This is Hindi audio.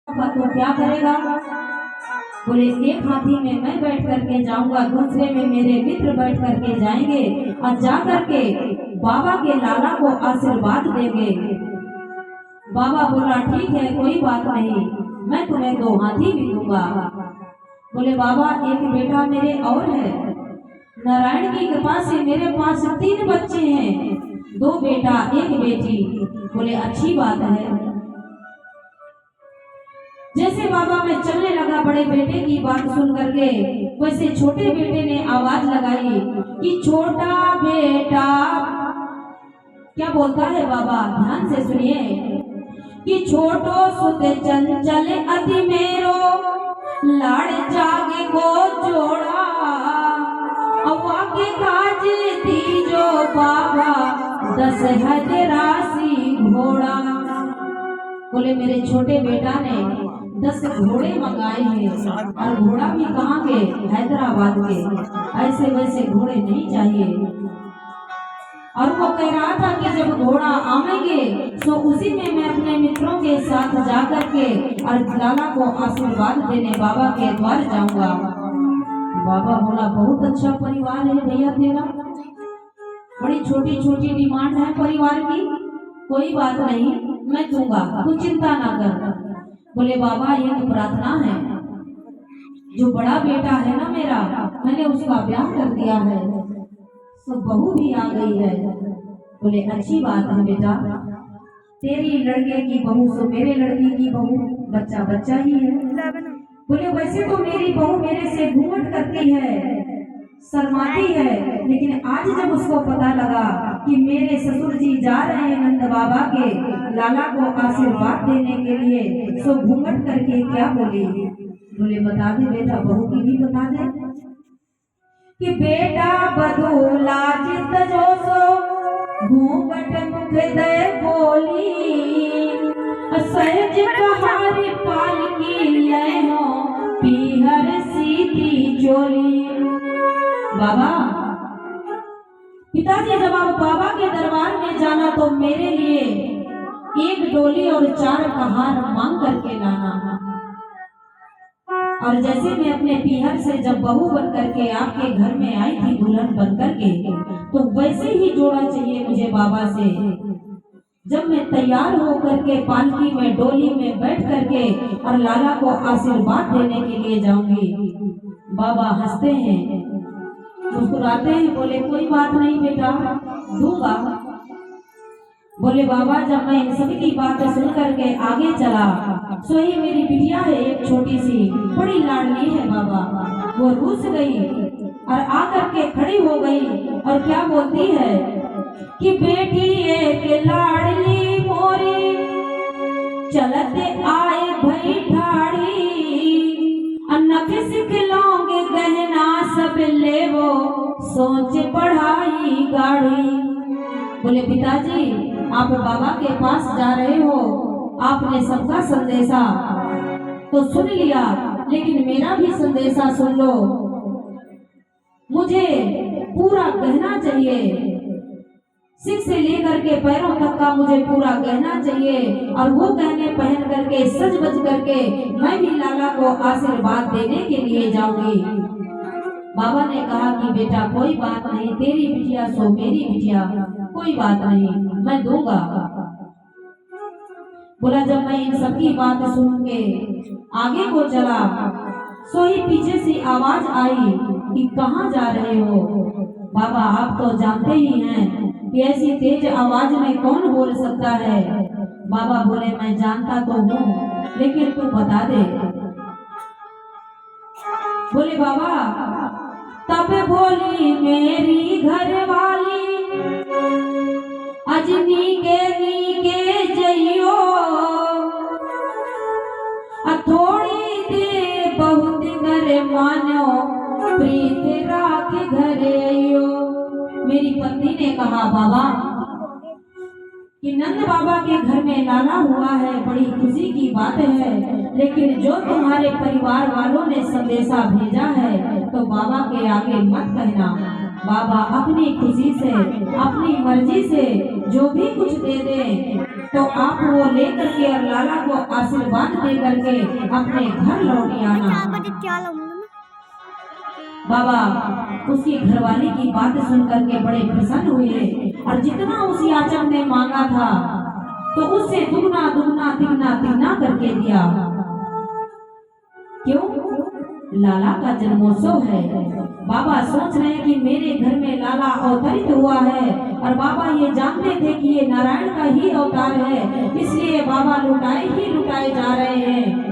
तो क्या करेगा? बोले एक हाथी में मैं बैठ करके जाऊंगा, दूसरे में मेरे मित्र बैठ करके जाएंगे और जा करके बाबा के लाला को आशीर्वाद देंगे। बाबा बोला ठीक है, कोई बात नहीं, मैं तुम्हें 2 हाथी भी दूंगा। बोले बाबा एक बेटा मेरे और है, नारायण की कृपा से मेरे पास 3 बच्चे हैं, 2 बेटा 1 बेटी। बोले अच्छी बात है। जैसे बाबा में चलने लगा बड़े बेटे की बात सुन करके, वैसे छोटे बेटे ने आवाज लगाई कि छोटा बेटा, क्या बोलता है बाबा, ध्यान से सुनिए, कि छोटो सुत चंचल अति मेरो, लाड़ जागे को जोड़ा, अवा के काज दीजो बाबा, 10 राशि घोड़ा। बोले मेरे छोटे बेटा ने 10 घोड़े मंगाए हैं, और घोड़ा भी कहाँ के, हैदराबाद के। ऐसे वैसे घोड़े नहीं चाहिए। और वो कह रहा था कि जब घोड़ा आवेंगे तो उसी में मैं अपने मित्रों के साथ जाकर के और लाला को आशीर्वाद देने बाबा के द्वार जाऊंगा। बाबा बोला बहुत अच्छा परिवार है भैया तेरा, बड़ी छोटी छोटी डिमांड है परिवार की, कोई बात नहीं मैं दूंगा, तू चिंता ना कर। बोले बाबा एक प्रार्थना है, जो बड़ा बेटा है ना मेरा, मैंने उसका ब्याह कर दिया है, तो बहू भी आ गई है। बोले अच्छी बात है बेटा, तेरी लड़के की बहू सो मेरे लड़के की बहू, बच्चा बच्चा ही है। बोले वैसे तो मेरी बहू मेरे से घूंघट करती है, शर्माती है, लेकिन आज जब उसको पता लगा कि मेरे ससुर जी जा रहे हैं नंद बाबा के लाला को आशीर्वाद देने के लिए, सो घूंघट करके क्या बोली? बोले बता दे बेटा, बहू की भी बता दे कि बेटा बधूला जित जो सो घूंघट मुख दे बोली, सहज कहारी पालकी ले हो पीहर सीधी चोली। बाबा पिताजी जब आप बाबा के दरबार में जाना तो मेरे लिए 1 डोली और 4 कहार मांग करके लाना। और जैसे मैं अपने पीहर से जब बहू बन करके आपके घर में आई थी दुल्हन बन करके, तो वैसे ही जोड़ा चाहिए मुझे बाबा से। जब मैं तैयार होकर के पालकी में डोली में बैठ करके और लाला को आशीर्वाद देने के लिए जाऊंगी। बाबा हंसते हैं, मुस्कुराते हैं, बोले कोई बात नहीं बेटा दूंगा। बोले बाबा जब मैं इन सभी की बातें सुन करके आगे चला, सो ही मेरी बिटिया है एक छोटी सी, बड़ी लाडली है बाबा, वो रूस गई और आकर के खड़ी हो गई और क्या बोलती है कि बेटी एक लाडली मोरी, चलते आए भई ठाड़ी, नख सिखलोगे गहना सब ले वो, सोच पढ़ाई गाड़ी। बोले पिताजी आप बाबा के पास जा रहे हो, आपने सबका संदेशा तो सुन लिया, लेकिन मेरा भी संदेशा सुन लो। मुझे पूरा गहना चाहिए, सिर से लेकर के पैरों तक का मुझे पूरा गहना चाहिए, और वो गहने पहन करके सज बज करके मैं भी लाला को आशीर्वाद देने के लिए जाऊंगी। बाबा ने कहा कि बेटा कोई बात नहीं, तेरी बिटिया सो मेरी बिटिया, कोई बात नहीं मैं दूंगा। बोला जब मैं इन सबकी बात सुन के आगे को चला, सो ही पीछे से आवाज आई कि कहाँ जा रहे हो? बाबा आप तो जानते ही हैं कि ऐसी तेज आवाज में कौन बोल सकता है। बाबा बोले मैं जानता तो हूँ, लेकिन तू बता दे। बोले बाबा तब बोली मेरी घर वाली, अजनी के जइयो, थोड़ी दे बहुत घर मानो, प्रीत राख घर आइयो। मेरी पत्नी ने कहा बाबा कि नंद बाबा के घर में लाला हुआ है, बड़ी खुशी की बात है, लेकिन जो तुम्हारे परिवार वालों ने संदेशा भेजा है तो बाबा के आगे मत कहना। बाबा अपनी खुशी से अपनी मर्जी से जो भी कुछ दे दे, तो आप वो लेकर के और लाला को आशीर्वाद दे करके अपने घर लौट आना। बाबा उसकी घरवाली की बात सुन करके बड़े प्रसन्न हुए और जितना उस याचक ने मांगा था तो उससे दुगना दुगना तिगना तिगना करके दिया। क्यों? लाला का जन्मोत्सव है। बाबा सोच रहे हैं कि मेरे घर में लाला अवतरित हुआ है और बाबा ये जानते थे कि ये नारायण का ही अवतार है, इसलिए बाबा लुटाए ही लुटाए जा रहे हैं।